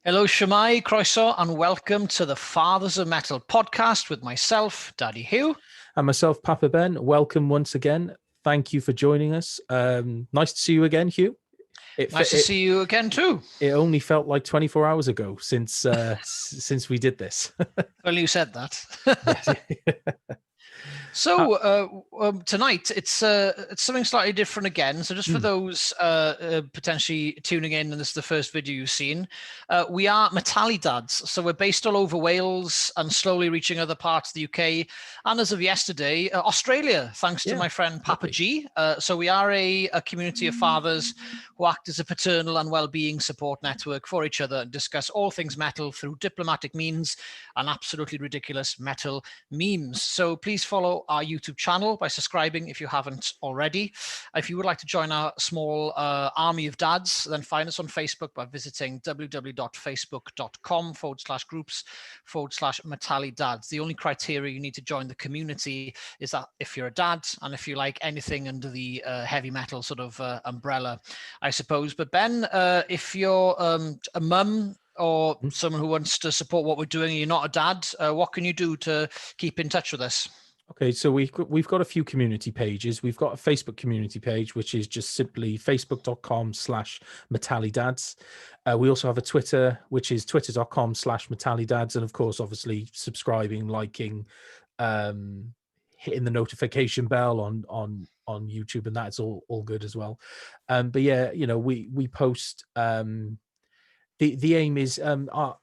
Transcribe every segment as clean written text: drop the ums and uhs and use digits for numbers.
Hello, SHWMAE, Croeso, and welcome to the Fathers of Metal podcast with myself, Daddy Huw. And myself, Papa Ben. Welcome once again. Thank you for joining us. Nice to see you again, Huw. Nice to see you again too. It only felt like 24 hours ago since we did this. Well, you said that. So tonight it's something slightly different again. So just for those potentially tuning in, and this is the first video you've seen, we are METALIDADS. So we're based all over Wales and slowly reaching other parts of the UK, and as of yesterday, Australia, thanks to my friend Papa G. So we are a community of fathers who act as a paternal and well-being support network for each other and discuss all things metal through diplomatic means and absolutely ridiculous metal memes. So please follow our YouTube channel by subscribing if you haven't already. If you would like to join our small army of dads, then find us on Facebook by visiting www.facebook.com/groups/METALIDADS. The only criteria you need to join the community is that if you're a dad and if you like anything under the heavy metal sort of umbrella, I suppose. But Ben, if you're a mum or someone who wants to support what we're doing and you're not a dad, what can you do to keep in touch with us? Okay, so we've got a few community pages. We've got a Facebook community page, which is just simply facebook.com/METALIDADS. We also have a Twitter, which is twitter.com/METALIDADS. And of course, obviously subscribing, liking, hitting the notification bell on YouTube, and that's all good as well. But yeah, you know, we post, the aim is our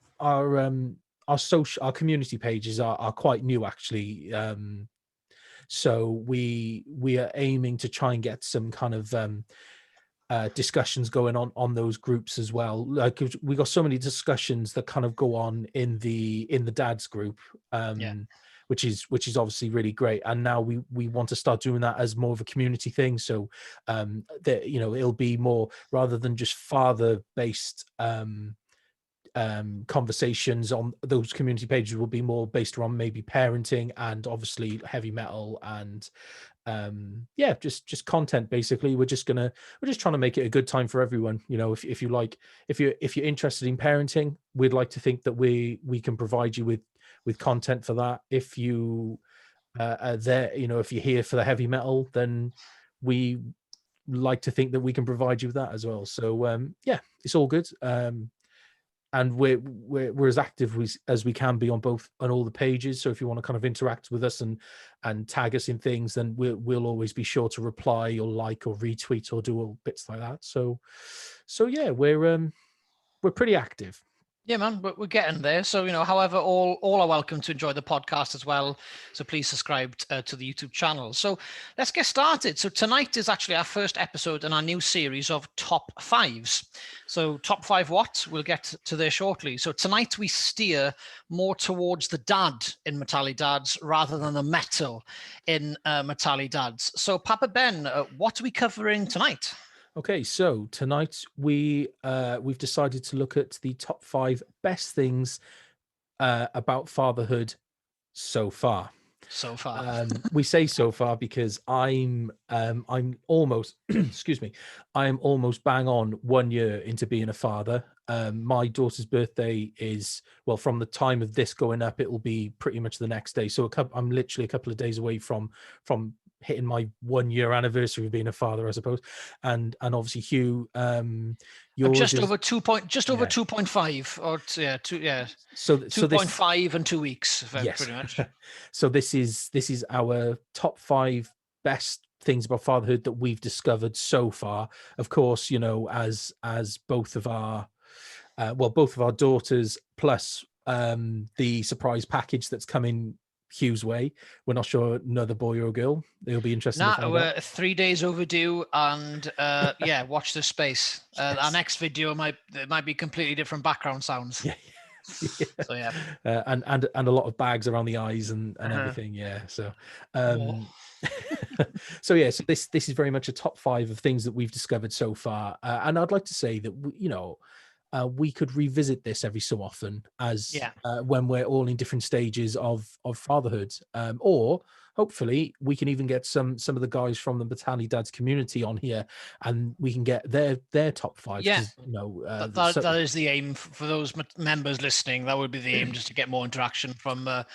community pages are quite new actually. So we are aiming to try and get some kind of discussions going on those groups as well. Like we got so many discussions that kind of go on in the dads group, which is obviously really great. And now we want to start doing that as more of a community thing. So that, you know, it'll be more rather than just father based conversations on those community pages will be more based around maybe parenting and obviously heavy metal and just content. Basically, we're just trying to make it a good time for everyone. You know, if you're interested in parenting, we'd like to think that we can provide you with content for that. If you are there, you know, if you're here for the heavy metal, then we like to think that we can provide you with that as well. So it's all good. And we're as active as we can be on all the pages. So if you want to kind of interact with us and tag us in things, then we'll always be sure to reply or like or retweet or do all bits like that. So yeah, we're pretty active. Yeah, man, we're getting there. So, you know, however, all are welcome to enjoy the podcast as well. So please subscribe to the YouTube channel. So let's get started. So tonight is actually our first episode in our new series of top fives. So top five what? We'll get to there shortly. So tonight we steer more towards the dad in METALIDADS rather than the metal in METALIDADS. So Papa Ben, what are we covering tonight? Okay, so tonight we've decided to look at the top 5 best things about fatherhood so far. So far. We say so far because I'm almost excuse me, I am almost bang on 1 year into being a father. My daughter's birthday is, well, from the time of this going up, it will be pretty much the next day. So I'm literally a couple of days away from hitting my 1 year anniversary of being a father, I suppose. And obviously Huw, you're just over 2.5 or So 2.5 and 2 weeks, yes. Pretty much. So this is our top 5 best things about fatherhood that we've discovered so far. Of course, you know, as both of our daughters plus the surprise package that's coming Huw's way. We're not sure another boy or a girl. They'll be interested. We're 3 days overdue, and watch this space. Yes. Our next video might be completely different background sounds. Yeah. So yeah, and a lot of bags around the eyes and everything. Yeah. So so yeah, so this is very much a top 5 of things that we've discovered so far, and I'd like to say that we could revisit this every so often as when we're all in different stages of fatherhood, or hopefully we can even get some of the guys from the METALIDADS community on here, and we can get their top 5. Yeah, you know, that is the aim for those members listening. That would be the aim, just to get more interaction from our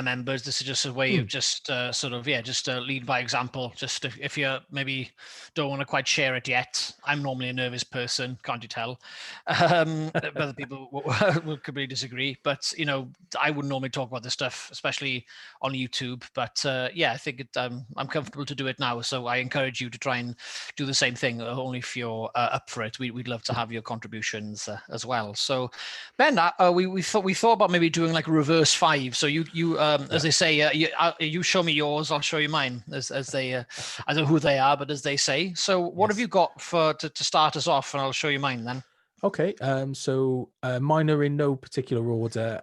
members. This is just a way of just lead by example. Just if you maybe don't want to quite share it yet, I'm normally a nervous person, can't you tell? Other people will completely disagree, but you know, I wouldn't normally talk about this stuff, especially on YouTube. But I think I'm comfortable to do it now, so I encourage you to try and do the same thing, only if you're up for it. We'd love to have your contributions as well. So Ben, we thought about maybe doing like a reverse 5. So you as they say, you show me yours, I'll show you mine, as they I don't know who they are, but as they say. So what have you got to start us off, and I'll show you mine then. Okay, so mine are in no particular order,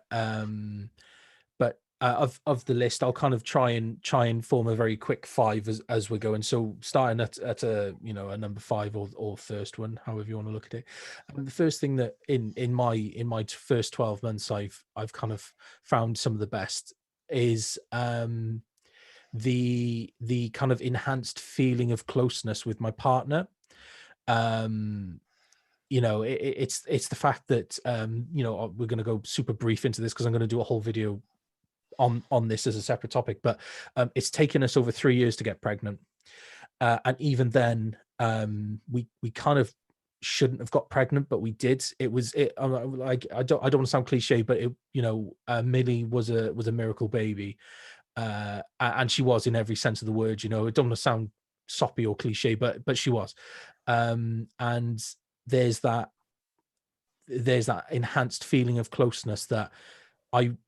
but of the list, I'll kind of try and form a very quick 5 as we're going. So starting at a a number 5 or first one, however you want to look at it. The first thing that in my first 12 months I've kind of found some of the best is the kind of enhanced feeling of closeness with my partner. It's the fact that we're going to go super brief into this because I'm going to do a whole video on this as a separate topic, but it's taken us over 3 years to get pregnant, and even then we kind of shouldn't have got pregnant, but we did. I don't want to sound cliche, but Millie was a miracle baby, and she was in every sense of the word. I don't want to sound soppy or cliche, but she was, and there's that enhanced feeling of closeness that I'm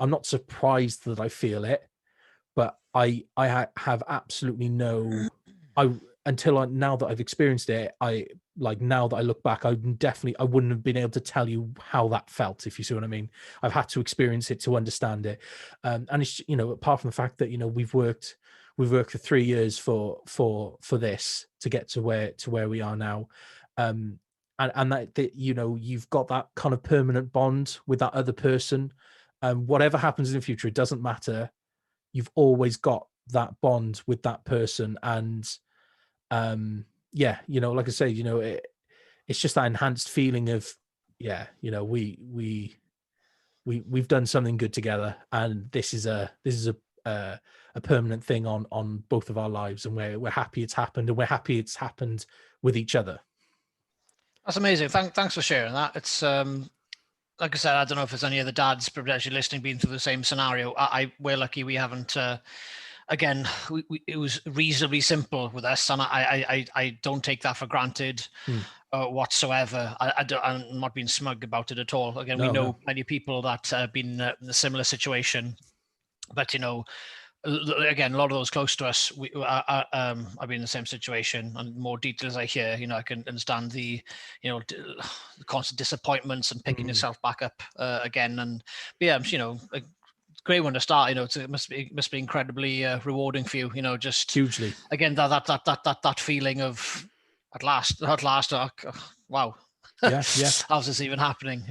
not surprised that I feel it, but I have absolutely now that I've experienced it, now that I look back, I wouldn't have been able to tell you how that felt, if you see what I mean. I've had to experience it to understand it. And it's, apart from the fact that, we've worked for 3 years for this to get to where we are now. And that you've got that kind of permanent bond with that other person. Whatever happens in the future, it doesn't matter. You've always got that bond with that person. And like I say, it's just that enhanced feeling of, we've done something good together, and this is a permanent thing on both of our lives, and we're happy it's happened, and we're happy it's happened with each other. That's amazing. Thanks for sharing that. It's like I said, I don't know if there's any other dads potentially listening been through the same scenario. We're lucky we haven't. Again, it was reasonably simple with us, and I don't take that for granted whatsoever. I'm not being smug about it at all. Again, we know many people that have been in a similar situation, but again, a lot of those close to us, I've been in the same situation, and more details I hear, I can understand the the constant disappointments and picking yourself back up again. And a great one to start. It must be incredibly rewarding for you. Just hugely. Again, that feeling of at last, wow. Yeah. How's this even happening?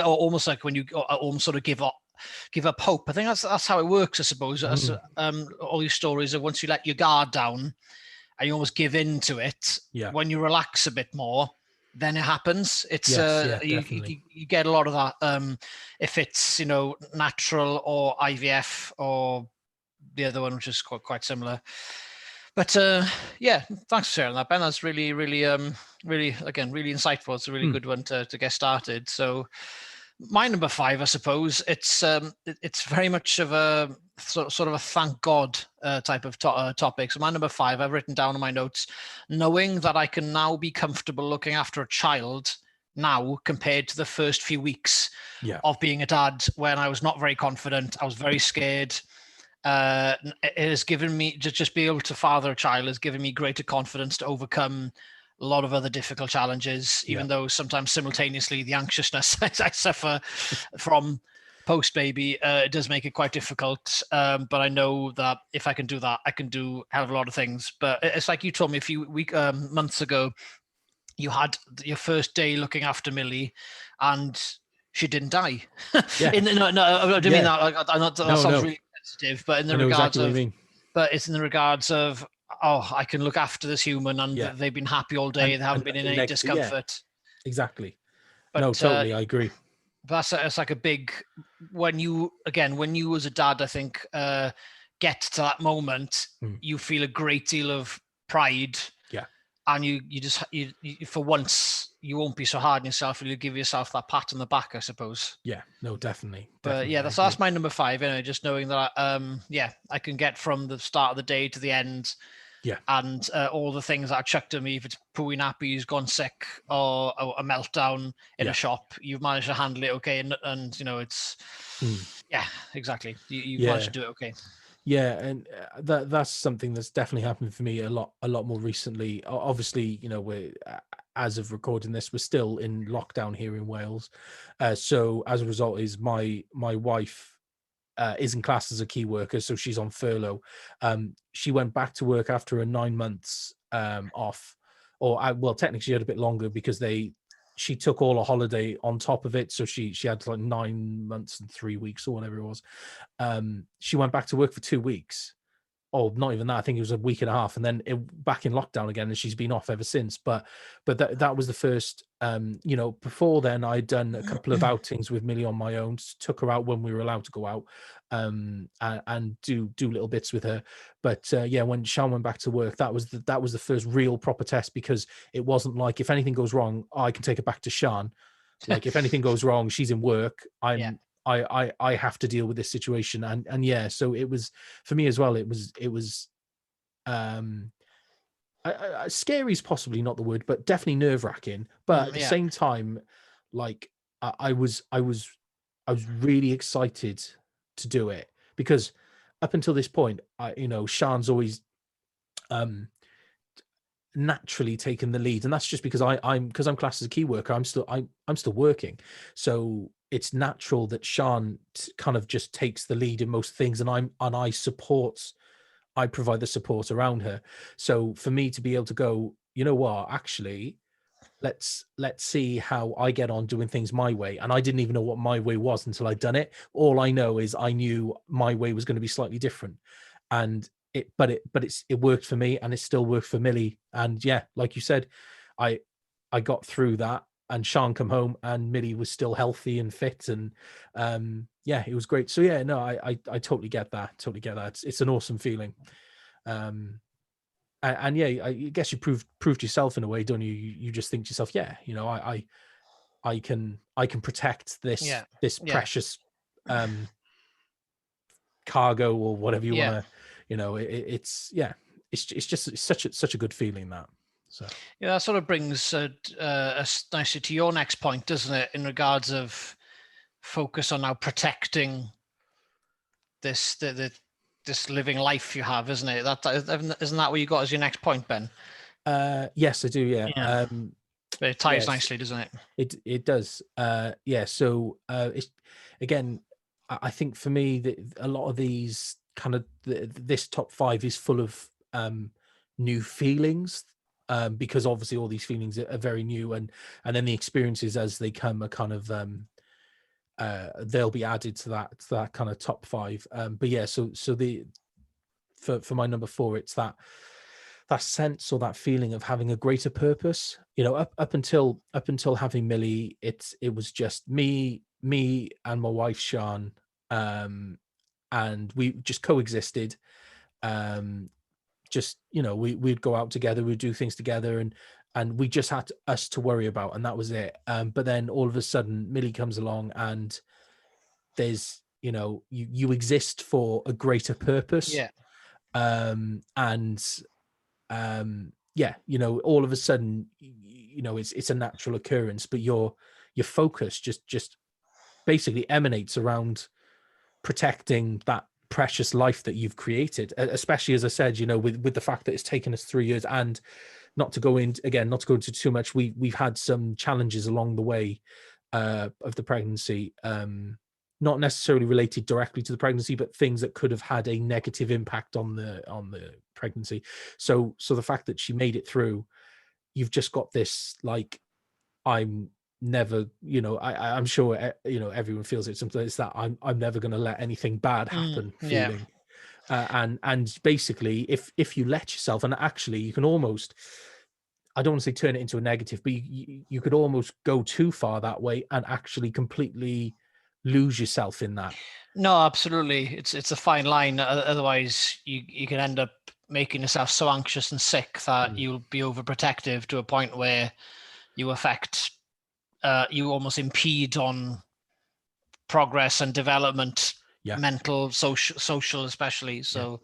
Almost like when you almost sort of give up hope. I think that's how it works, I suppose. As all these stories of once you let your guard down and you almost give in to it, when you relax a bit more, then it happens. It's you get a lot of that. If it's natural or IVF or the other one, which is quite similar. But thanks for sharing that, Ben. That's really again really insightful. It's a really good one to get started. So my number 5, I suppose, it's very much of a sort of a thank God type of topic. So my number 5, I've written down in my notes, knowing that I can now be comfortable looking after a child now compared to the first few weeks of being a dad, when I was not very confident. I was very scared. It has given me, just be able to father a child has given me greater confidence to overcome a lot of other difficult challenges, even though sometimes simultaneously the anxiousness I suffer from post-baby, it does make it quite difficult. But I know that if I can do that, I can do a hell of a lot of things. But it's like you told me a few months ago, you had your first day looking after Millie, and she didn't die. No, I didn't mean that. That sounds really sensitive, but in the I know regards exactly what of, you mean. but it's in the regards of, oh, I can look after this human, and Yeah. they've been happy all day. They haven't been in nothing any negative. Yeah, discomfort. exactly. No, But totally, I agree. that's like a big, when you as a dad, I think, get to that moment, you feel a great deal of pride. Yeah. And you just for once you won't be so hard on yourself, and you'll give yourself that pat on the back, I suppose. Yeah, no, definitely. But yeah, that's my number 5. Anyway, just knowing that I can get from the start of the day to the end. Yeah. And all the things that are chucked at me, if it's pooey nappies, gone sick, or a meltdown in a shop, you've managed to handle it okay, and you know it's yeah, exactly. You've managed to do it okay. Yeah, and that's something that's definitely happened for me a lot more recently. Obviously, you know, we're as of recording this, we're still in lockdown here in Wales. So as a result, is my wife isn't classed as a key worker, so she's on furlough. She went back to work after a 9 months off, or well, technically she had a bit longer because she took all a holiday on top of it, so she had like 9 months and 3 weeks or whatever it was. She went back to work for 2 weeks. Oh, not even that. I think it was a week and a half, and then back in lockdown again, and she's been off ever since. But that was the first. You know, before then, I'd done a couple of outings with Millie on my own. Took her out when we were allowed to go out, and do little bits with her. But yeah, when Sian went back to work, that was the first real proper test, because it wasn't like, if anything goes wrong, I can take it back to Sian. Like if anything goes wrong, she's in work. I have to deal with this situation, and yeah, so it was for me as well. It was scary is possibly not the word, but definitely nerve-wracking. But at the same time, like I was really excited to do it, because up until this point, Sian's always naturally taken the lead, and that's just because I'm classed as a key worker. I'm still working, so it's natural that Sian kind of just takes the lead in most things, and I provide the support around her. So for me to be able to go, you know what, actually, let's see how I get on doing things my way. And I didn't even know what my way was until I'd done it. All I know is I knew my way was going to be slightly different, and it worked for me, and it still worked for Millie. And yeah, like you said, I got through that, and Sian come home, and Millie was still healthy and fit, and yeah, it was great. So yeah, no, I totally get that. It's an awesome feeling. And yeah, I guess you proved yourself in a way, don't you? You just think to yourself, yeah, you know, I can protect this precious cargo, or whatever you want to, you know. It's just such a good feeling, that. So yeah, that sort of brings us nicely to your next point, doesn't it, in regards of focus on now protecting this this living life you have, isn't it? Isn't that what you got as your next point, Ben? Yes, I do. Yeah. It ties nicely, doesn't it? It does. Yeah. So it's, again, I think for me that a lot of these kind of this top 5 is full of new feelings, because obviously all these feelings are very new, and then the experiences as they come are kind of they'll be added to that kind of top 5. But yeah, so for my number 4, it's that sense, or that feeling of having a greater purpose. You know, up until having Millie, it was just me and my wife Sian, and we just coexisted. Just, you know, we'd go out together, we'd do things together, and we just had us to worry about, and that was it. But then all of a sudden Millie comes along, and there's, you know, you exist for a greater purpose. Yeah, you know, all of a sudden, you know, it's a natural occurrence, but your focus just basically emanates around protecting that precious life that you've created, especially, as I said, you know, with the fact that it's taken us 3 years. And not to go into too much, we've had some challenges along the way of the pregnancy, not necessarily related directly to the pregnancy, but things that could have had a negative impact on the pregnancy. So the fact that she made it through, you've just got this, like, I'm never, you know, I'm sure, you know, everyone feels it sometimes, that I'm never going to let anything bad happen Yeah. feeling. And basically, if you let yourself, and actually you can almost, I don't want to say turn it into a negative, but you could almost go too far that way and actually completely lose yourself in that. No, absolutely. It's a fine line. Otherwise, you can end up making yourself so anxious and sick that you'll be overprotective to a point where you affect, you almost impede on progress and development, Yeah. mental, social especially. So,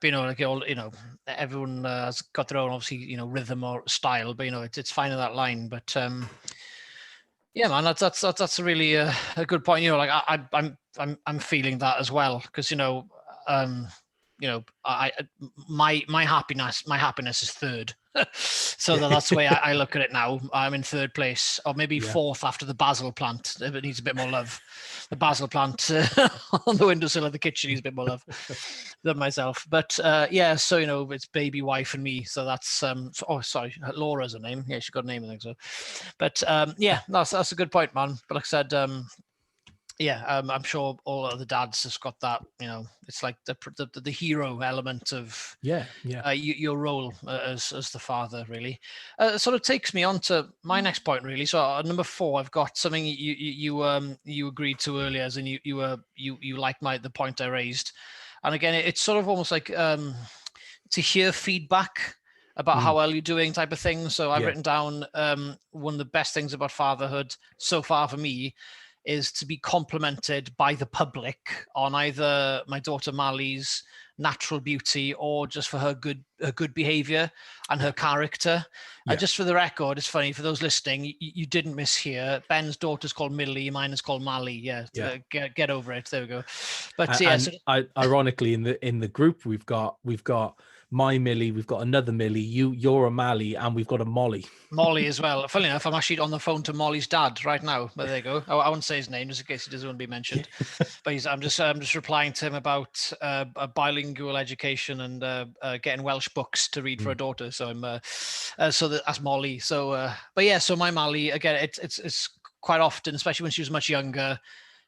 you know, like all, you know, everyone has got their own, obviously, you know, rhythm or style, but you know, it's finding that line. But yeah, man, that's a really a good point. You know, like I'm feeling that as well, because you know, my happiness is third. So that's the way I look at it now. I'm in third place, or maybe fourth after the basil plant. It needs a bit more love. The basil plant on the windowsill of the kitchen needs a bit more love than myself. But yeah, so you know, it's baby, wife, and me. So that's oh, sorry, Laura's her name. Yeah, she got a name, I think so. But yeah, that's a good point, man. But like I said, yeah, I'm sure all of the dads has got that. You know, it's like the hero element of your role as the father, really. Sort of takes me on to my next point, really. So number 4, I've got something you agreed to earlier, as in you like the point I raised, and again, it's sort of almost like to hear feedback about how well you're doing, type of thing. So I've written down one of the best things about fatherhood so far for me is to be complimented by the public on either my daughter Mali's natural beauty or just for her good behavior and her character. Just for the record, it's funny for those listening, you didn't mishear. Ben's daughter's called Millie, mine is called Mali. Get over it. There we go. But ironically, in the group, we've got my Millie, we've got another Millie, you're a Mally, and we've got a Molly. Molly as well. Funny enough, I'm actually on the phone to Molly's dad right now. But there you go. I won't say his name just in case he doesn't want to be mentioned. But I'm just replying to him about a bilingual education and getting Welsh books to read for a daughter. So I'm so that's Molly. So but yeah, so my Molly, again, it's quite often, especially when she was much younger.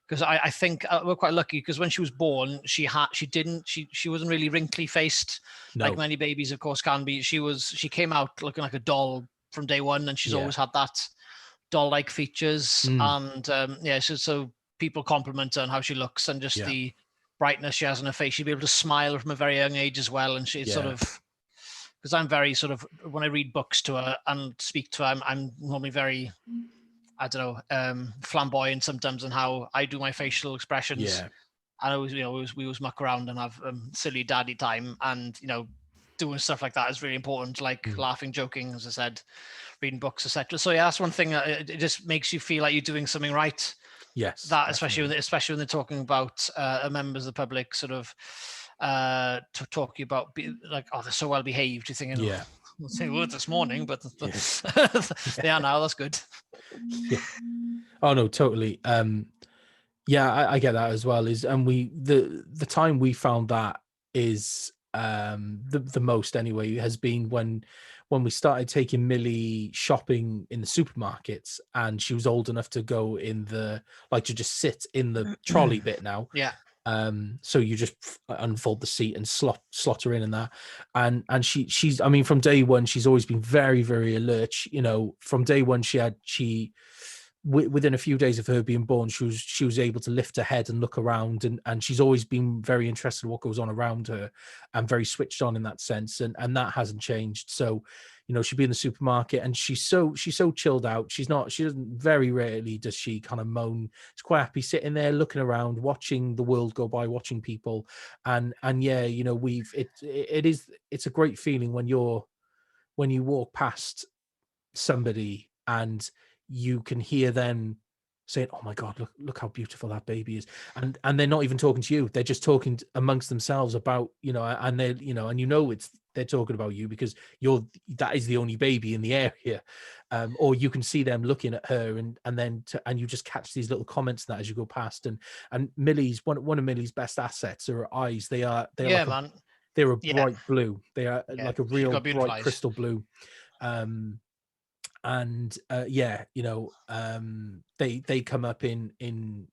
Because I think we're quite lucky, because when she was born, she wasn't really wrinkly faced like many babies, of course, can be. She came out looking like a doll from day one, and she's always had that doll-like features. And so people compliment her on how she looks and just the brightness she has on her face. She'd be able to smile from a very young age as well, and she's sort of, because I'm very sort of, when I read books to her and speak to her, I'm normally very, I don't know, flamboyant sometimes in how I do my facial expressions. Yeah. And I always, we always muck around and have silly daddy time, and doing stuff like that is really important, like laughing, joking, as I said, reading books, etc. So yeah, that's one thing. It just makes you feel like you're doing something right. Yes. That especially when they're talking about members of the public, sort of talking about like, oh, they're so well behaved. You're thinking, I'll say words this morning, but they are now. That's good. Oh no, totally. I get that as well. And the time we found that is the most anyway has been when we started taking Millie shopping in the supermarkets, and she was old enough to go in to just sit in the trolley bit now. So you just unfold the seat and slot her in, and that, and she's, I mean, from day one she's always been very, very alert. From day one within a few days of her being born, she was able to lift her head and look around, and she's always been very interested in what goes on around her, and very switched on in that sense, and that hasn't changed. So she'd be in the supermarket and she's so chilled out. She doesn't, very rarely does she kind of moan. She's quite happy sitting there looking around, watching the world go by, watching people, and it's a great feeling when you walk past somebody and you can hear them saying, "Oh my God, look how beautiful that baby is," and they're not even talking to you; they're just talking amongst themselves about, and they, and they're talking about you because that is the only baby in the area, or you can see them looking at her, and you just catch these little comments that as you go past, and Millie's one of Millie's best assets are her eyes. They're a bright blue. They are like a real bright crystal blue. and yeah, they come up in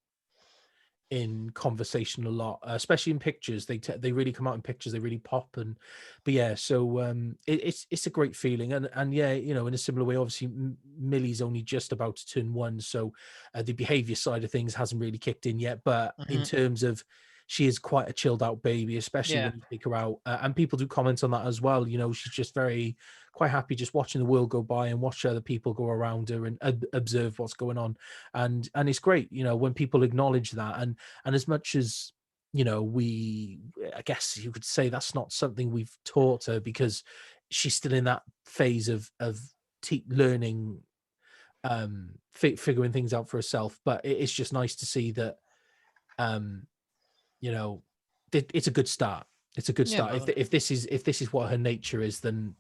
conversation a lot, especially in pictures. They really come out in pictures. They really pop. But yeah, so it's a great feeling. And yeah, in a similar way, obviously Millie's only just about to turn 1, so the behavior side of things hasn't really kicked in yet. But in terms of, she is quite a chilled out baby, especially when you take her out. And people do comment on that as well. She's just quite happy just watching the world go by and watch other people go around her and observe what's going on. And it's great, when people acknowledge that. And as much as, I guess you could say that's not something we've taught her, because she's still in that phase of learning, figuring things out for herself. But it's just nice to see that, it's a good start. It's a good start. Yeah, If this is what her nature is, then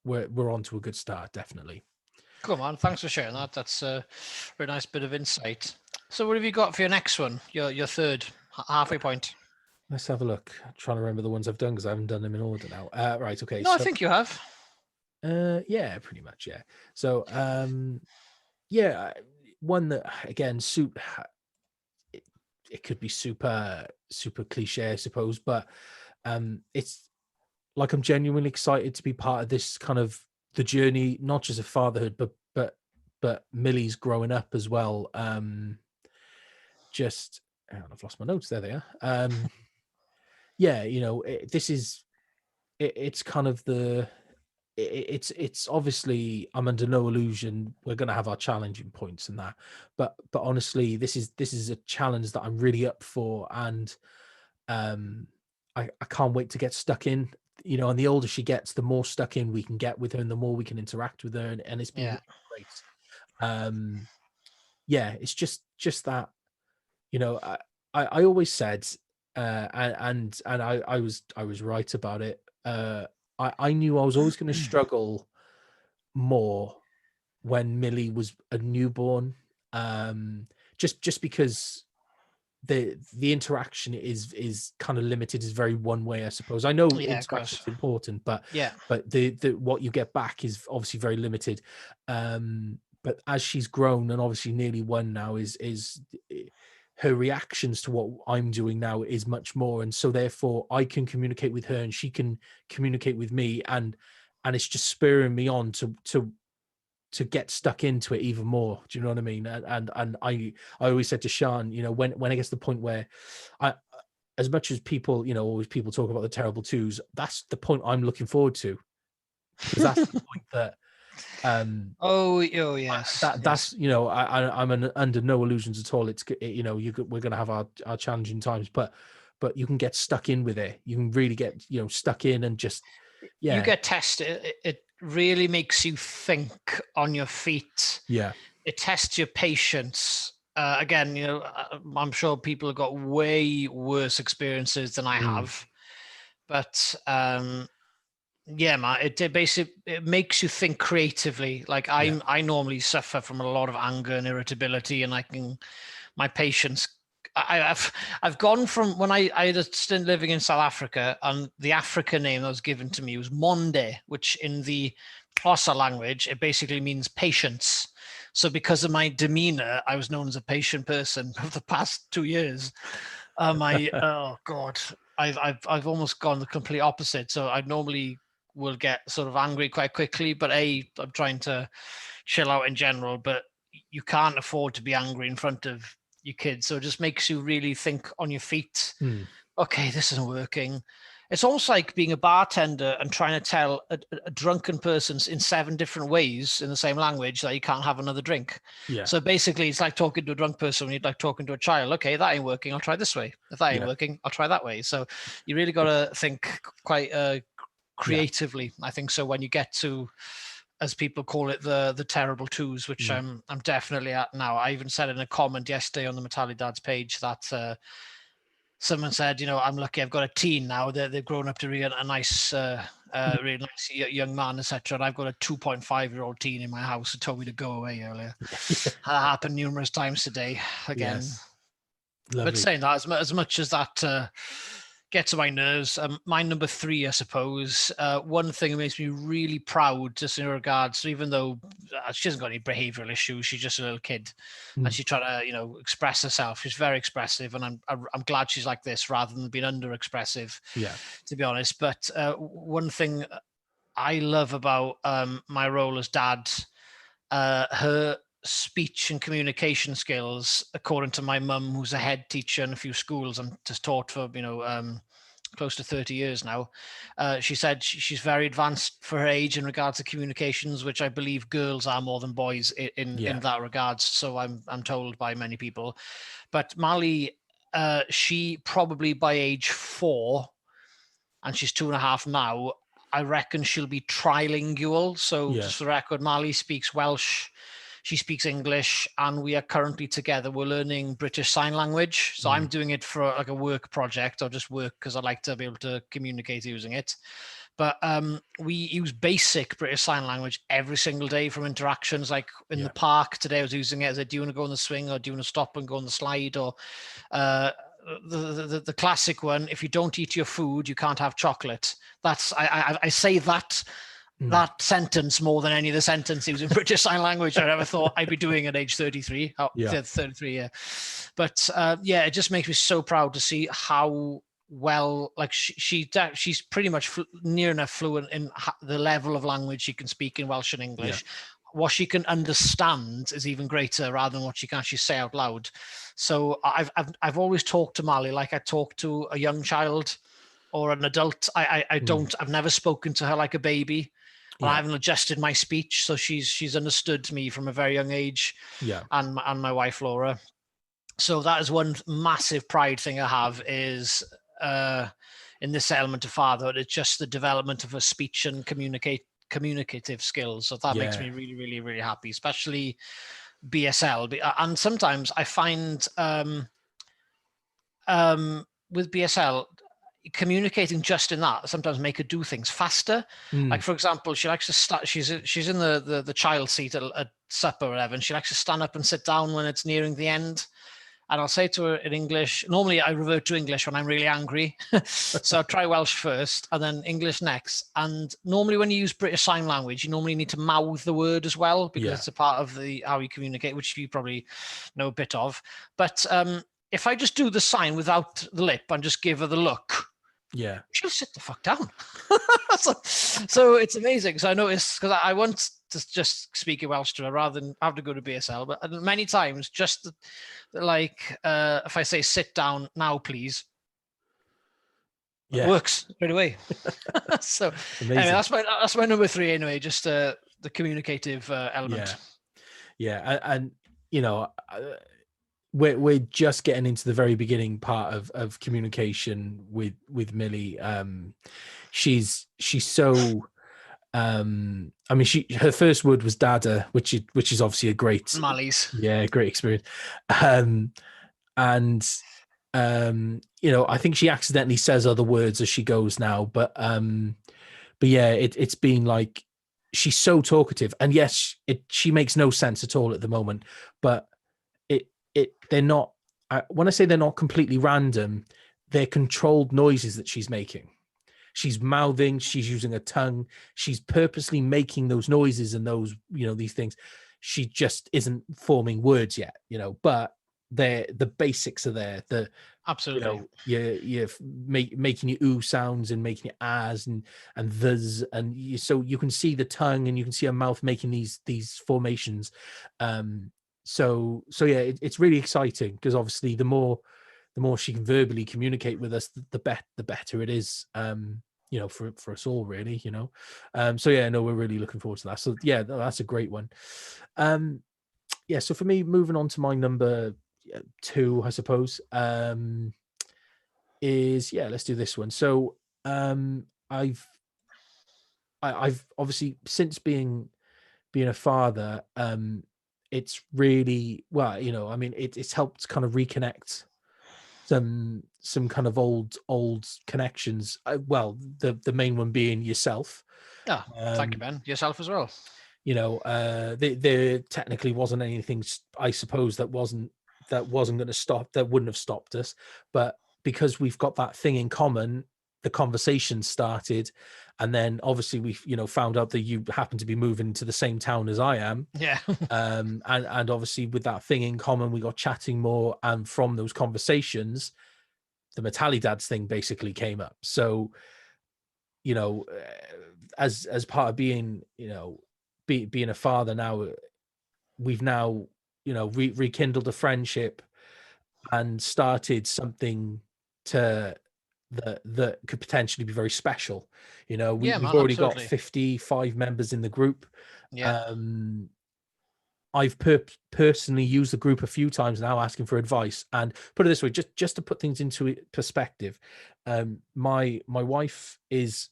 we're on to a good start, definitely. Cool, man. Thanks for sharing that. That's a very nice bit of insight. So what have you got for your next one? Your third halfway point. Let's have a look. I'm trying to remember the ones I've done, because I haven't done them in order now. Right. Okay. No, I think you have. Yeah, pretty much. Yeah. So, yeah, one that, again, it could be super cliche, I suppose, but it's like, I'm genuinely excited to be part of this kind of the journey, not just of fatherhood, but Millie's growing up as well. Just, I've lost my notes. There they are. Yeah, it's kind of it's obviously, I'm under no illusion we're going to have our challenging points and that, but honestly, this is a challenge that I'm really up for. And I can't wait to get stuck in, and the older she gets, the more stuck in we can get with her, and the more we can interact with her, and it's been really great. Yeah, it's just that, I always said, and I was right about it. I knew I was always going to struggle more when Millie was a newborn, just because the interaction is kind of limited, is very one way, I suppose. I know interaction is important, but the what you get back is obviously very limited. But as she's grown, and obviously nearly 1 now, is her reactions to what I'm doing now is much more, and so therefore I can communicate with her and she can communicate with me, and it's just spurring me on to get stuck into it even more. Do you know what I mean? And I always said to Sian, when I get to the point where as much as people, always people talk about the terrible twos, that's the point I'm looking forward to, because that's the point that yes, that's I'm under no illusions at all. It's we're going to have our challenging times, but you can get stuck in with it. You can really get stuck in, and just you get tested. It really makes you think on your feet. Yeah, it tests your patience. Again, I'm sure people have got way worse experiences than I have, but yeah, man, it makes you think creatively. Like I normally suffer from a lot of anger and irritability, and my patience. I've gone from when I had a stint living in South Africa, and the African name that was given to me was Monde, which in the Xhosa language, it basically means patience. So because of my demeanor, I was known as a patient person for the past 2 years. Oh God, I've almost gone the complete opposite. So I normally will get sort of angry quite quickly, but I'm trying to chill out in general, but you can't afford to be angry in front of your kids. So it just makes you really think on your feet. Okay, this isn't working. It's almost like being a bartender and trying to tell a drunken person in 7 different ways in the same language that you can't have another drink. Yeah. So basically, it's like talking to a drunk person when you're like talking to a child. Okay, that ain't working. I'll try this way. If that ain't working, I'll try that way. So you really got to think quite creatively, I think. So when you get to, as people call it, the terrible twos, which I'm definitely at now. I even said in a comment yesterday on the METALIDADS page that someone said, I'm lucky I've got a teen now. They've grown up to be a nice, really nice young man, etc. And I've got a 2.5-year-old teen in my house who told me to go away earlier. That happened numerous times today. Again, but saying that, as much as that, gets on my nerves. My number 3, I suppose. One thing that makes me really proud, just in regards, to, even though she hasn't got any behavioural issues, she's just a little kid, and she's trying to, you know, express herself. She's very expressive, and I'm glad she's like this rather than being under expressive. Yeah. To be honest, but one thing I love about my role as dad, her speech and communication skills, according to my mum, who's a head teacher in a few schools and has taught for, you know, close to 30 years now. She said she's very advanced for her age in regards to communications, which I believe girls are more than boys in that regards. So I'm told by many people. But Mali, she probably by age 4, and she's 2.5 now, I reckon she'll be trilingual. So just for the record, Mali speaks Welsh, she speaks English, and we are currently together. We're learning British Sign Language. So I'm doing it for like a work project, or just work because I like to be able to communicate using it. But we use basic British Sign Language every single day from interactions. Like in the park today, I was using it as do you want to go on the swing, or do you want to stop and go on the slide, or the classic one, if you don't eat your food, you can't have chocolate. That's I say that sentence more than any of the sentences in British Sign Language I ever thought I'd be doing at age 33. 33, yeah. But yeah, it just makes me so proud to see how well, like she's pretty much near enough fluent in the level of language she can speak in Welsh and English. What she can understand is even greater rather than what she can actually say out loud. So I've always talked to Mali like I talk to a young child or an adult. I've never spoken to her like a baby. I haven't adjusted my speech, so she's understood me from a very young age. And my wife Laura. So that is one massive pride thing I have, is in this element of fatherhood. It's just the development of her speech and communicative skills. So that makes me really, really, really happy, especially BSL. And sometimes I find with BSL, communicating just in that sometimes make her do things faster. Like for example, she likes to start, she's in the child seat at supper or whatever, and she likes to stand up and sit down when it's nearing the end. And I'll say to her in English, normally I revert to English when I'm really angry. So I'll try Welsh first and then English next. And normally when you use British Sign Language, you normally need to mouth the word as well, because it's a part of how you communicate, which you probably know a bit of. But if I just do the sign without the lip and just give her the look, she'll sit the fuck down. so it's amazing. So I noticed, because I want to just speak in Welsh to her rather than have to go to BSL, but many times just like if I say sit down now please, it works straight away. So anyway, that's my number 3 anyway, just the communicative element. And you know, we're just getting into the very beginning part of communication with Millie. She's so I mean, her first word was dada, which is obviously a great great experience. You know, I think she accidentally says other words as she goes now, but yeah, it's been like, she's so talkative, and yes, she makes no sense at all at the moment, but they're not, when I say they're not completely random, they're controlled noises that she's making. She's mouthing, she's using her tongue, she's purposely making those noises and those, you know, these things. She just isn't forming words yet, you know, but the basics are there. Absolutely. You know, you're making your ooh sounds and making your ahs and thes, and so you can see the tongue and you can see her mouth making these formations. So yeah, it's really exciting, because obviously the more she can verbally communicate with us, the better it is, you know, for us all, really, you know. So yeah, no, we're really looking forward to that. So yeah, that's a great one. Yeah, so for me, moving on to my number 2, I suppose, is, let's do this one. So I've obviously, since being a father, it's really, well, you know, I mean, it's helped kind of reconnect some kind of old connections. Well, the main one being yourself. Thank you, Ben. Yourself as well. You know, there technically wasn't anything, I suppose, that wasn't going to stop, that wouldn't have stopped us, but because we've got that thing in common, the conversation started. And then obviously we, you know, found out that you happen to be moving to the same town as I am. Yeah. And obviously with that thing in common, we got chatting more. And from those conversations, the METALIDADS thing basically came up. So, you know, as part of being, you know, being a father now, we've now, you know, rekindled a friendship and started something that could potentially be very special. You know, we've already got 55 members in the group. Yeah. I've personally used the group a few times now, asking for advice. And put it this way, just to put things into perspective, my wife is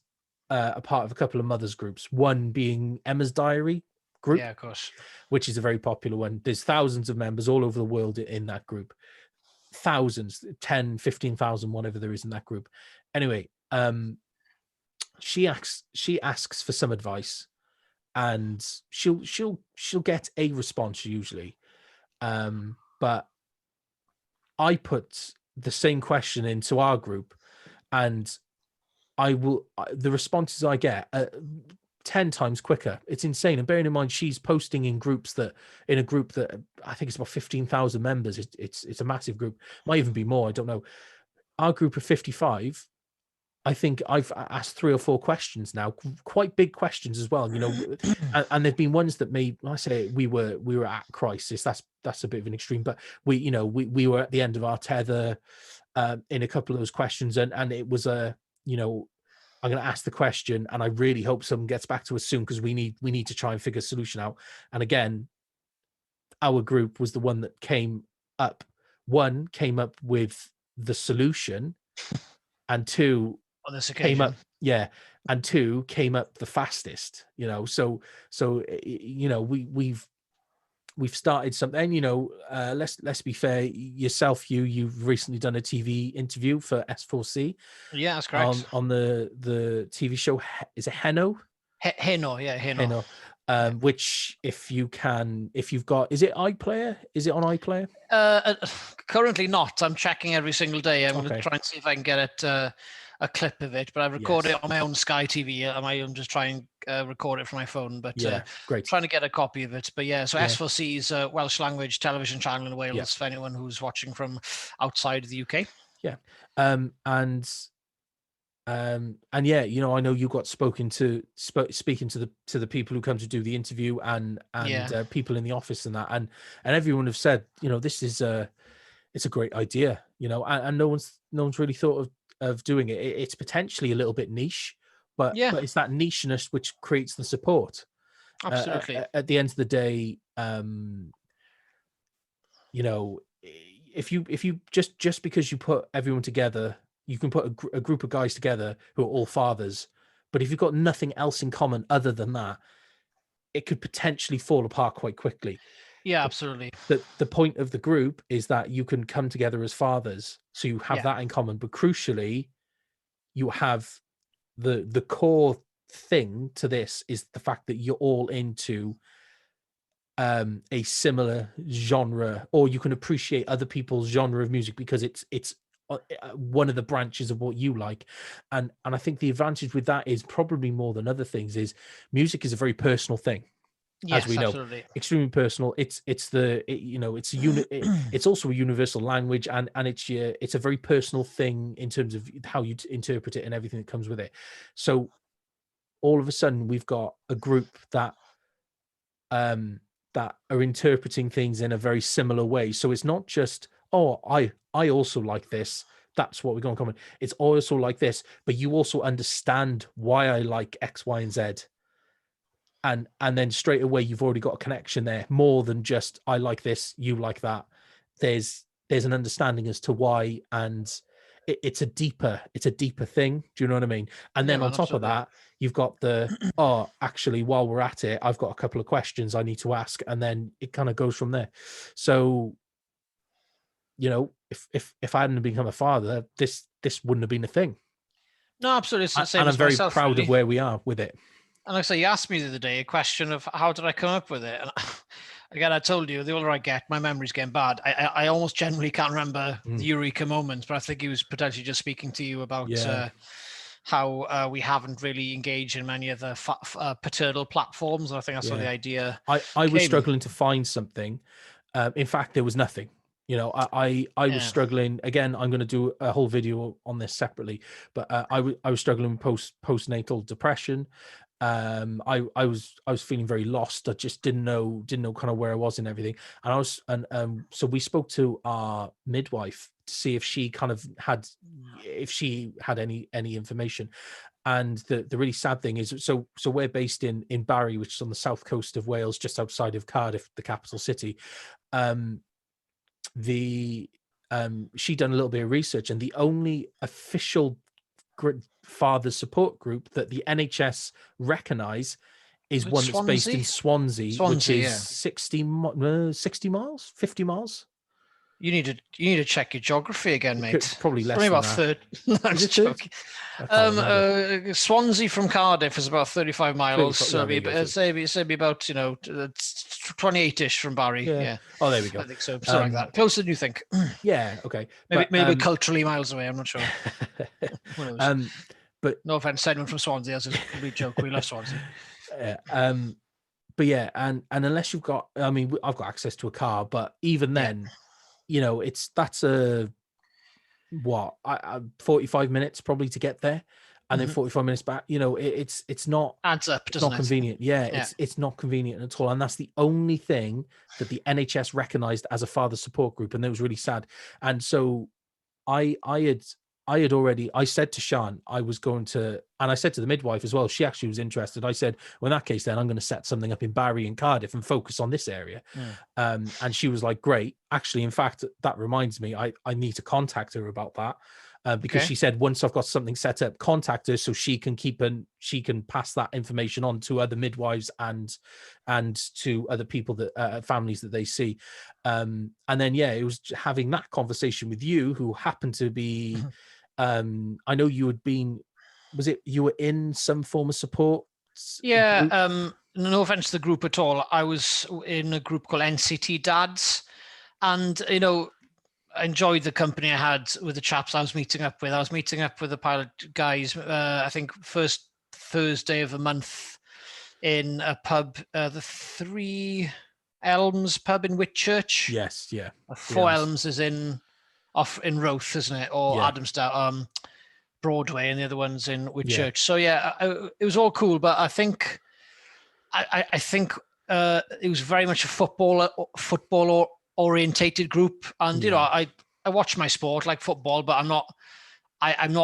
a part of a couple of mothers groups, one being Emma's Diary group, yeah, of course, which is a very popular one. There's thousands of members all over the world in that group. Thousands, 10, 15,000, whatever there is in that group. Anyway, she asks for some advice, and she'll get a response usually. But I put the same question into our group, and the responses I get 10 times quicker. It's insane. And bearing in mind, she's posting in a group that I think it's about 15,000 members. It's a massive group. Might even be more. I don't know. Our group of 55, I think I've asked 3 or 4 questions now, quite big questions as well, you know, and there've been ones that I say we were at crisis. That's a bit of an extreme, but we were at the end of our tether in a couple of those questions, and it was you know, I'm going to ask the question, and I really hope someone gets back to us soon, because we need to try and figure a solution out. And again, our group was the one that came up with the solution, and 2 on this occasion and 2 came up the fastest, you know. So you know, we've started something, you know. Let's be fair, yourself, Huw, you've recently done a TV interview for S4C. Yeah, that's correct. On the TV show, is it Hynny? Hynny. Which if you've got, is it iPlayer? Is it on iPlayer? Currently not. I'm checking every single day. I'm going to try and see if I can get it, a clip of it, but I record it on my own Sky TV. I'm just trying to record it from my phone, but great. Trying to get a copy of it. But yeah, so S4C is a Welsh language television channel in Wales for anyone who's watching from outside of the UK. Yeah. And yeah, you know, I know you got speaking to the people who come to do the interview, and people in the office and that, and everyone have said, you know, this is it's a great idea, you know, and no one's really thought of doing it. It's potentially a little bit niche, but it's that nicheness which creates the support. Absolutely. At the end of the day, you know, if you just because you put everyone together, you can put a group of guys together who are all fathers, but if you've got nothing else in common other than that, it could potentially fall apart quite quickly. Yeah, absolutely. The point of the group is that you can come together as fathers, so you have that in common, but crucially, you have the core thing to this is the fact that you're all into a similar genre, or you can appreciate other people's genre of music because it's one of the branches of what you like. And I think the advantage with that is, probably more than other things, is music is a very personal thing. Yes, as we know, absolutely. Extremely personal. It's also a universal language, and it's a very personal thing in terms of how you interpret it and everything that comes with it. So all of a sudden we've got a group that are interpreting things in a very similar way. So it's not just, oh, I also like this, that's what we're going to comment. It's also like this, but you also understand why I like X, Y, and Z. And then straight away you've already got a connection there, more than just I like this, you like that. There's an understanding as to why, and it's a deeper thing. Do you know what I mean? And then on top of that, you've got the actually, while we're at it, I've got a couple of questions I need to ask, and then it kind of goes from there. So, you know, if I hadn't become a father, this wouldn't have been a thing. No, absolutely. It's the same and as I'm very myself, proud really. of where we are with it. And like I say, you asked me the other day a question of how did I come up with it, and Again, I told you, the older I get, my memory's getting bad. I almost generally can't remember the eureka moments, but I think he was potentially just speaking to you about how we haven't really engaged in many of the paternal platforms. I think that's where the idea I was came. struggling to find something. In fact, there was nothing. You know, I was struggling. Again, I'm going to do a whole video on this separately, but I was struggling with postnatal depression. I was feeling very lost. I just didn't know kind of where I was and everything. And so we spoke to our midwife to see if she kind of had any information. And the really sad thing is, so we're based in Barry, which is on the south coast of Wales, just outside of Cardiff, the capital city. She done a little bit of research, and the only official father support group that the NHS recognise is one that's based in Swansea, which is 60 miles, 50 miles. You need to check your geography again, mate. Probably less. Only about 30. I'm just joking. Swansea from Cardiff is about 35 miles. So it'd be about 28ish from Barry. Yeah. Oh, there we go. I think so. Something like that. Closer than you think. Yeah. Okay. Maybe culturally miles away. I'm not sure. But no offense to anyone from Swansea. That's a complete joke. We love Swansea. But yeah, and unless you've got, I mean, I've got access to a car, but even then. You know, that's 45 minutes probably to get there, and then 45 minutes back. You know, it's not adds up. It's not convenient. It's not convenient at all, and that's the only thing that the NHS recognised as a father support group, and it was really sad. And so, I said to Sian, I was going to, and I said to the midwife as well, she actually was interested. I said, well, in that case, then I'm going to set something up in Barry and Cardiff and focus on this area. And she was like, great. Actually, in fact, that reminds me, I need to contact her about that because she said, once I've got something set up, contact her so she can pass that information on to other midwives and to other people that families that they see. And then, it was having that conversation with you, who happened to be, I know you had been, you were in some form of support? Yeah, no offense to the group at all. I was in a group called NCT Dads, and, I enjoyed the company I had with the chaps I was meeting up with. I was meeting up with the pilot guys, I think first Thursday of the month in a pub, the 3 Elms pub in Whitchurch. Yes, yeah. 4 Elms is off in Roath, isn't it? Or Adamstown, Broadway, and the other one's in Whitchurch. So it was all cool, but I think I think it was very much a football orientated group, and I watch my sport like football, but I'm not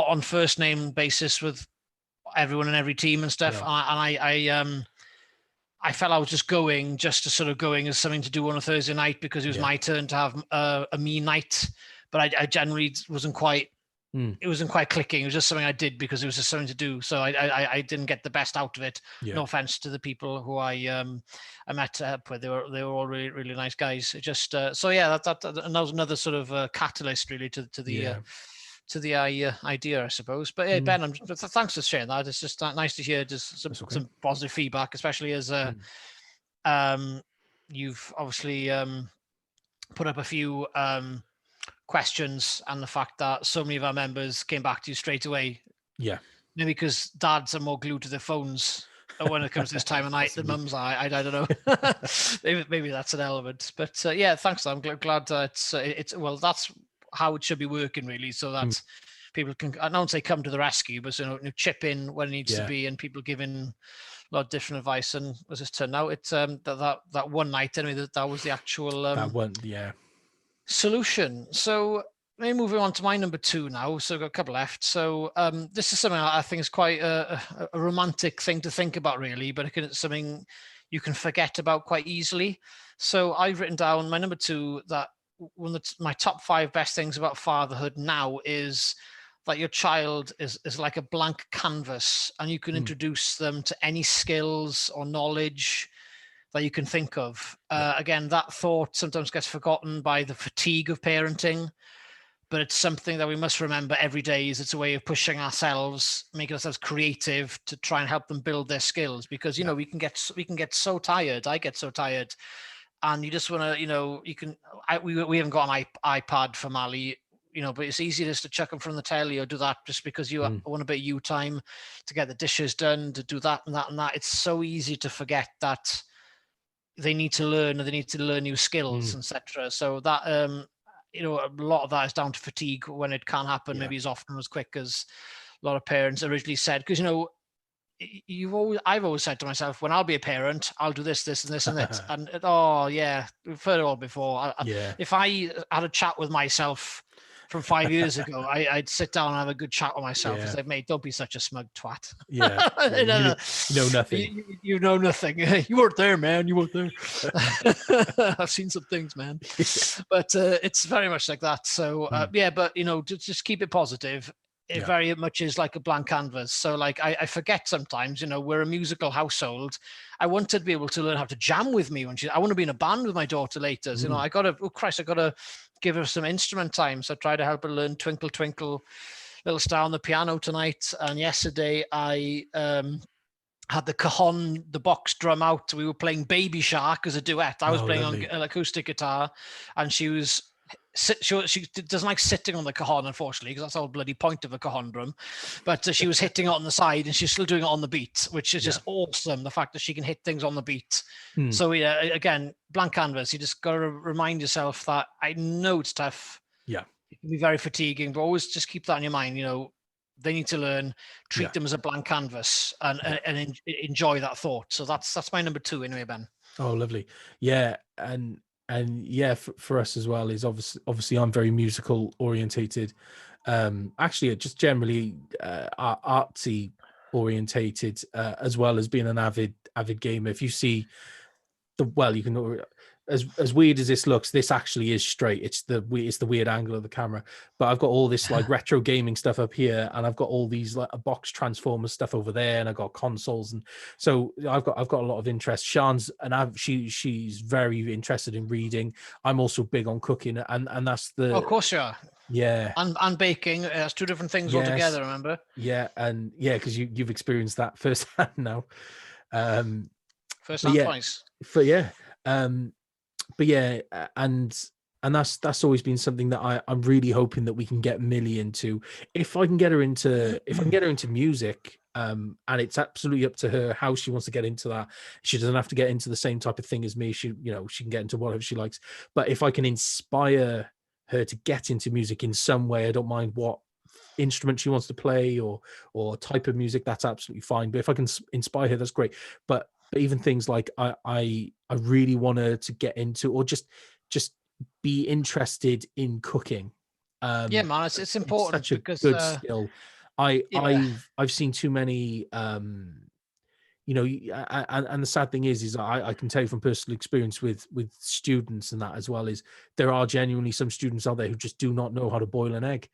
on first name basis with everyone in every team and stuff. I felt I was just to sort of going as something to do on a Thursday night because it was my turn to have a me night. But I generally wasn't quite. It wasn't quite clicking. It was just something I did because it was just something to do. So I didn't get the best out of it. No offense to the people who I met up with. They were all really, really nice guys. It just that was another sort of catalyst really to the idea, I suppose. But yeah, Ben, thanks for sharing that. It's just nice to hear just some positive feedback, especially as you've obviously put up a few questions, and the fact that so many of our members came back to you straight away. Yeah. Maybe because dads are more glued to their phones when it comes to this time of night than mums are. I don't know. maybe that's an element. But thanks. I'm glad it's well, that's how it should be working really, so that people can, I don't say come to the rescue, but chip in when it needs to be, and people giving a lot of different advice. And as it's turned out, it's that one night anyway, that was the actual that one, solution. So maybe moving on to my number 2 now. So I've got a couple left. So this is something I think is quite a romantic thing to think about really, but it's something you can forget about quite easily. So I've written down my number 2 that one of my top 5 best things about fatherhood now is that your child is like a blank canvas, and you can introduce them to any skills or knowledge that you can think of. Again, that thought sometimes gets forgotten by the fatigue of parenting, but it's something that we must remember every day. Is it's a way of pushing ourselves, making ourselves creative to try and help them build their skills, because we can get so tired. I get so tired, and you just want to, we haven't got an iPad for Mali, but it's easy just to chuck them from the telly or do that just because you want a bit of you time to get the dishes done, to do that and that and that. It's so easy to forget that they need to learn, and they need to learn new skills, etc. So that, a lot of that is down to fatigue when it can't happen maybe as often as quick as a lot of parents originally said. Because, I've always said to myself, when I'll be a parent, I'll do this, this, and this, and that. And we've heard it all before. If I had a chat with myself from 5 years ago, I'd sit down and have a good chat with myself and say, mate, don't be such a smug twat. You know nothing. You know nothing. You weren't there, man. You weren't there. I've seen some things, man. But it's very much like that. So, but, just keep it positive. It very much is like a blank canvas. So like I forget sometimes, we're a musical household. I want her to be able to learn how to jam with me I want to be in a band with my daughter later. I gotta give her some instrument time. So I try to help her learn Twinkle Twinkle Little Star on the piano tonight. And yesterday I had the cajon, the box drum out. We were playing Baby Shark as a duet. I was playing on an acoustic guitar, and she doesn't like sitting on the cajon, unfortunately, because that's the whole bloody point of a cajon drum. But she was hitting it on the side, and she's still doing it on the beat, which is just awesome. The fact that she can hit things on the beat. So again, blank canvas. You just got to remind yourself that I know it's tough. Yeah, it can be very fatiguing, but always just keep that in your mind. They need to learn. Treat them as a blank canvas, and enjoy that thought. So that's my number 2 anyway, Ben. Oh, lovely. Yeah, and for us as well is obviously I'm very musical orientated, actually just generally artsy orientated, as well as being an avid gamer. If you see you can, as weird as this looks, this actually is straight. It's the weird angle of the camera, but I've got all this like retro gaming stuff up here, and I've got all these like a box Transformers stuff over there, and I've got consoles, and so I've got a lot of interest. Sian's she's very interested in reading. I'm also big on cooking, and that's the of course you are. Yeah, and baking. That's 2 different things altogether. Remember? Yeah, and because you've experienced that firsthand now. First-hand twice. And that's always been something that I'm really hoping that we can get Millie into. If I can get her into music, and it's absolutely up to her how she wants to get into that. She doesn't have to get into the same type of thing as me. She can get into whatever she likes. But if I can inspire her to get into music in some way, I don't mind what instrument she wants to play or type of music, that's absolutely fine. But if I can inspire her, that's great. But even things like I really want her to get into, or just be interested in cooking. Man, it's important. It's such a good skill. I've seen too many, and the sad thing is I can tell you from personal experience with students and that as well, is there are genuinely some students out there who just do not know how to boil an egg.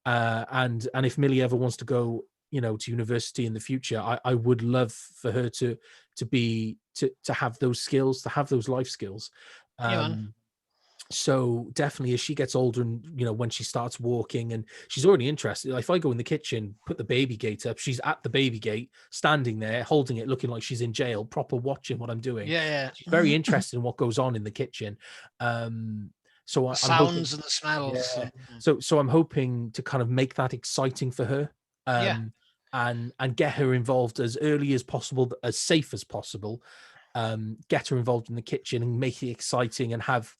And if Millie ever wants to go, to university in the future, I would love for her to have those skills, to have those life skills. So definitely as she gets older, and when she starts walking, and she's already interested, like if I go in the kitchen, put the baby gate up, she's at the baby gate, standing there holding it, looking like she's in jail, proper watching what I'm doing. She's very interested in what goes on in the kitchen. So the sounds and the smells. So I'm hoping to kind of make that exciting for her, and get her involved as early as possible, as safe as possible. Get her involved in the kitchen and make it exciting, and have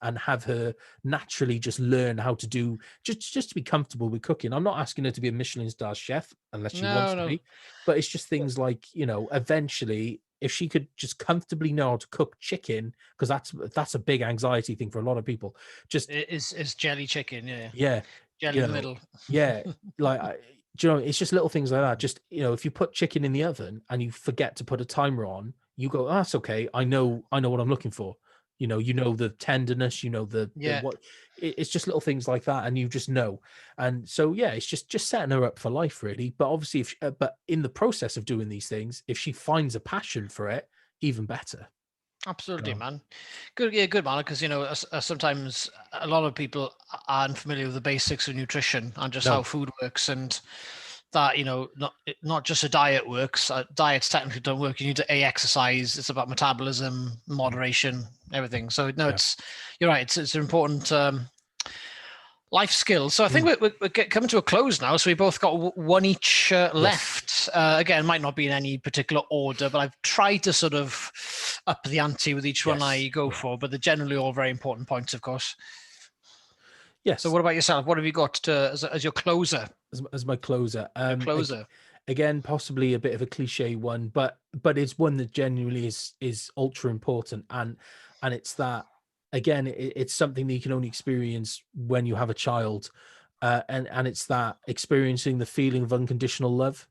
her naturally just learn how to do, just to be comfortable with cooking. I'm not asking her to be a Michelin star chef unless she wants to be, but it's just things like, eventually if she could just comfortably know how to cook chicken, because that's a big anxiety thing for a lot of people. Just is jelly chicken, jelly in the middle. Like it's just little things like that. Just if you put chicken in the oven and you forget to put a timer on, you go, oh, that's okay. I know what I'm looking for. The tenderness, what. It's just little things like that, and you just know. And so it's just setting her up for life, really. But obviously, but in the process of doing these things, if she finds a passion for it, even better. Absolutely, man. Good man. Because sometimes a lot of people aren't familiar with the basics of nutrition and just how food works, and that, you know, not just a diet works. Diets technically don't work. You need to exercise. It's about metabolism, moderation, everything. So no, you're right. It's an important life skill. So I think we're coming to a close now. So we both got one each left. Again, might not be in any particular order, but I've tried to sort of up the ante with each one I go for. But they're generally all very important points, of course. Yes. So what about yourself? What have you got as your closer? As my closer. Your closer. Again, possibly a bit of a cliche one, but it's one that genuinely is ultra important, and it's that, again, it's something that you can only experience when you have a child, and it's that experiencing the feeling of unconditional love.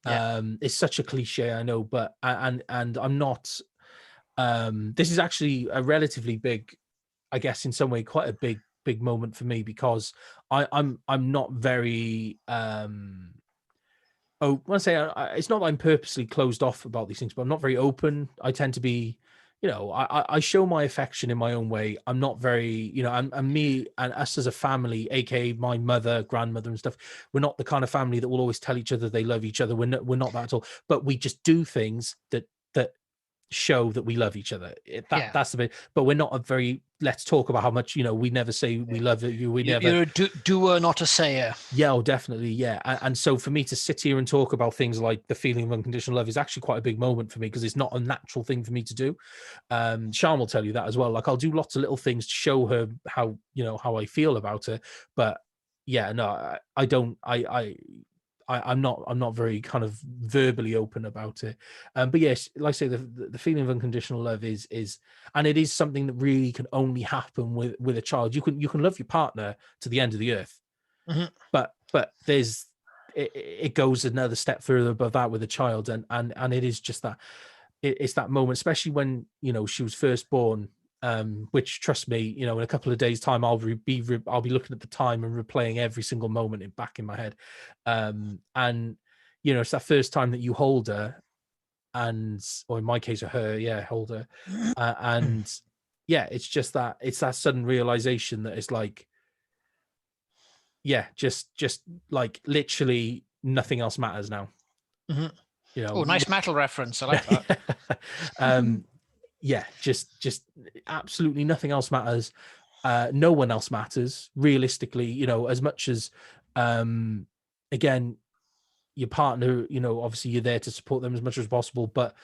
It's such a cliche, I know, but and I'm not. This is actually a relatively big, I guess, in some way, quite a big moment for me, because I'm not very when I say it's not that I'm purposely closed off about these things, but I'm not very open. I tend to be, you know, I show my affection in my own way. I'm not very, you know, and me and us as a family, aka my mother, grandmother and stuff, we're not the kind of family that will always tell each other they love each other. We're not that at all, but we just do things that show that we love each other. That's the bit. But we're not a very, let's talk about how much, you know, we never say we love you. You're a doer, not a sayer. Yeah, oh, definitely. Yeah. And so for me to sit here and talk about things like the feeling of unconditional love is actually quite a big moment for me, because it's not a natural thing for me to do. Sian will tell you that as well. Like, I'll do lots of little things to show her how, you know, how I feel about her. But yeah, no, I don't, I'm not very kind of verbally open about it. But yes, like I say, the feeling of unconditional love is, and it is something that really can only happen with a child. You can love your partner to the end of the earth, but there's, it goes another step further above that with a child, and it is just that, it's that moment, especially when, you know, she was first born. Which, trust me, you know, in a couple of days' time, I'll be looking at the time and replaying every single moment back in my head. And you know, it's that first time that you hold her, or in my case, her, hold her, and yeah, it's just that, it's that sudden realization that it's like, yeah, just like literally nothing else matters now. You know, oh, nice metal reference. I like that. Yeah, just absolutely nothing else matters. No one else matters, realistically, you know, as much as, again, your partner, you know, obviously you're there to support them as much as possible. But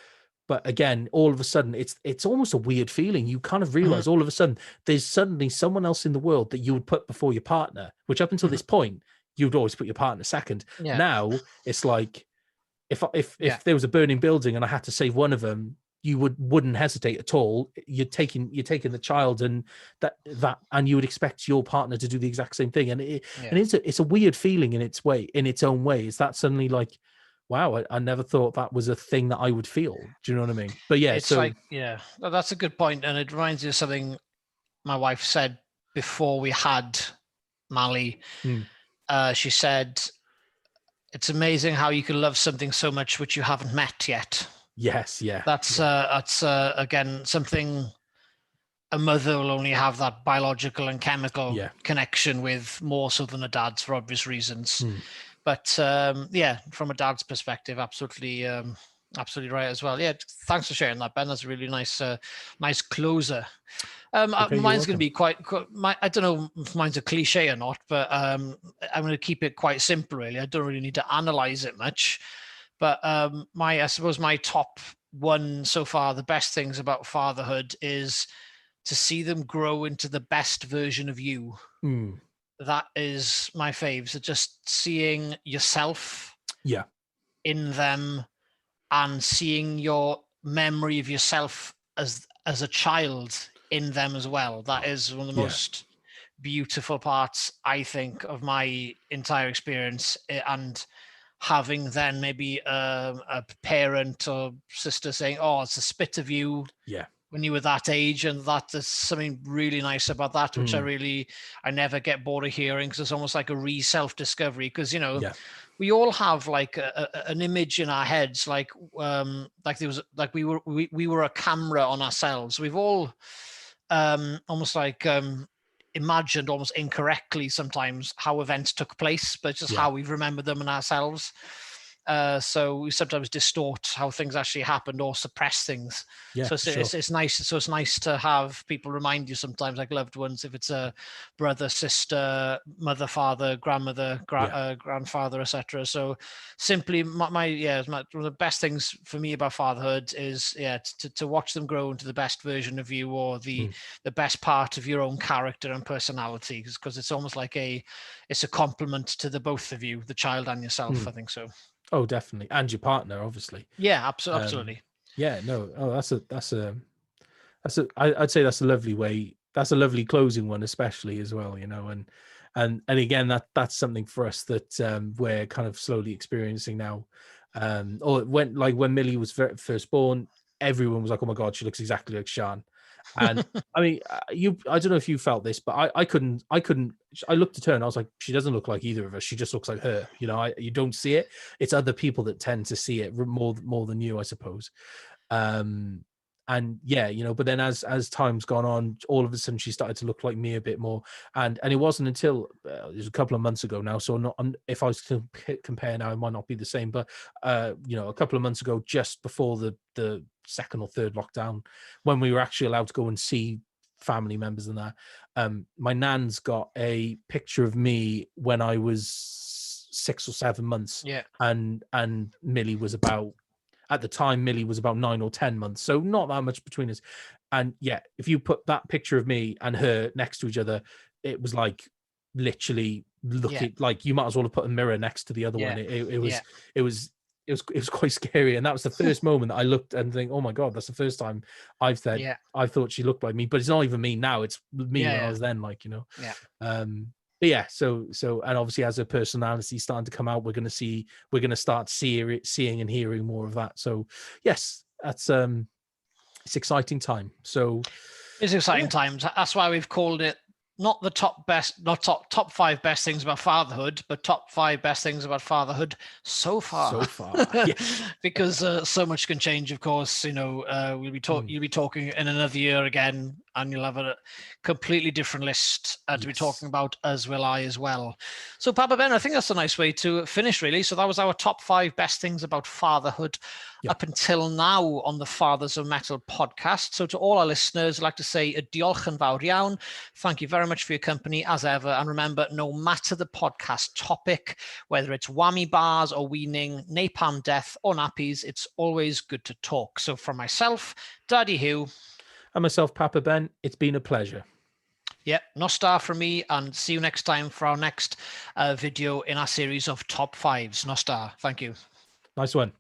again, all of a sudden, it's almost a weird feeling. You kind of realize all of a sudden, there's suddenly someone else in the world that you would put before your partner, which up until this point, you'd always put your partner second. Yeah. Now it's like, if there was a burning building and I had to save one of them, you wouldn't hesitate at all. You're taking the child, and that and you would expect your partner to do the exact same thing. And it's a weird feeling in its own way. Is that suddenly like, wow, I never thought that was a thing that I would feel. Do you know what I mean? But yeah, it's like, well, that's a good point, and it reminds me of something my wife said before we had Mally. She said, "It's amazing how you can love something so much which you haven't met yet." Yes, yeah. That's again something a mother will only have that biological and chemical connection with, more so than a dad's, for obvious reasons. But yeah, from a dad's perspective, absolutely right as well. Yeah, thanks for sharing that, Ben. That's a really nice closer. Mine's going to be quite I don't know if mine's a cliche or not, but I'm going to keep it quite simple, really. I don't really need to analyze it much. But I suppose my top one so far, the best things about fatherhood is to see them grow into the best version of you. That is my fave. So just seeing yourself in them, and seeing your memory of yourself as a child in them as well. That is one of the most beautiful parts, I think, of my entire experience. And having then maybe a parent or sister saying, "Oh, it's a spit of you when you were that age," and that is something really nice about that, which I never get bored of hearing, because it's almost like a self-discovery. Because, you know, we all have like an image in our heads, like there was, like we were a camera on ourselves. We've all almost like imagined almost incorrectly sometimes how events took place, but just how we remember them in ourselves. So we sometimes distort how things actually happened or suppress things. Yeah, so it's nice. So it's nice to have people remind you sometimes, like loved ones, if it's a brother, sister, mother, father, grandmother, grandfather, etc. So simply one of the best things for me about fatherhood is to watch them grow into the best version of you, or the best part of your own character and personality, because it's almost like it's a compliment to the both of you, the child and yourself. I think so. Oh, definitely. And your partner, obviously. Yeah, absolutely. Yeah, no. Oh, I'd say that's a lovely way. That's a lovely closing one, especially as well, you know, and again, that's something for us that we're kind of slowly experiencing now. Or when Millie was first born, everyone was like, oh my God, she looks exactly like Sian. And I mean, I don't know if you felt this, but I couldn't. I looked at her and I was like, she doesn't look like either of us. She just looks like her. You know, you don't see it. It's other people that tend to see it more than you, I suppose. And yeah, you know, but then as time's gone on, all of a sudden she started to look like me a bit more. And it wasn't until it was a couple of months ago now. So if I was to compare now, it might not be the same. But you know, a couple of months ago, just before the second or third lockdown, when we were actually allowed to go and see family members and that, my nan's got a picture of me when I was 6 or 7 months. Yeah. And Millie was about, at the time, Millie was about 9 or 10 months, so not that much between us. And yeah, if you put that picture of me and her next to each other, it was like literally looking like you might as well have put a mirror next to the other one. It was quite scary, and that was the first moment that I looked and think, oh my God, that's the first time I've said I thought she looked like me, but it's not even me now. It's me when I was then, like, you know. But yeah, so and obviously as her personality starting to come out, we're going to start seeing and hearing more of that. So yes, that's it's exciting time. So it's exciting times. That's why we've called it not the top 5 best things about fatherhood, but top 5 best things about fatherhood so far. Because so much can change, of course. You know, you'll be talking in another year again, and you'll have a completely different list to be talking about, as will I as well. So Papa Ben, I think that's a nice way to finish, really. So that was our top 5 best things about fatherhood up until now on the Fathers of Metal podcast. So to all our listeners, I'd like to say a diolch yn fawr iawn. Thank you very much for your company as ever. And remember, no matter the podcast topic, whether it's whammy bars or weaning, napalm death or nappies, it's always good to talk. So from myself, Daddy Huw, and myself, Papa Ben, it's been a pleasure. Yep, no star from me, and see you next time for our next video in our series of top 5s. No star. Thank you. Nice one.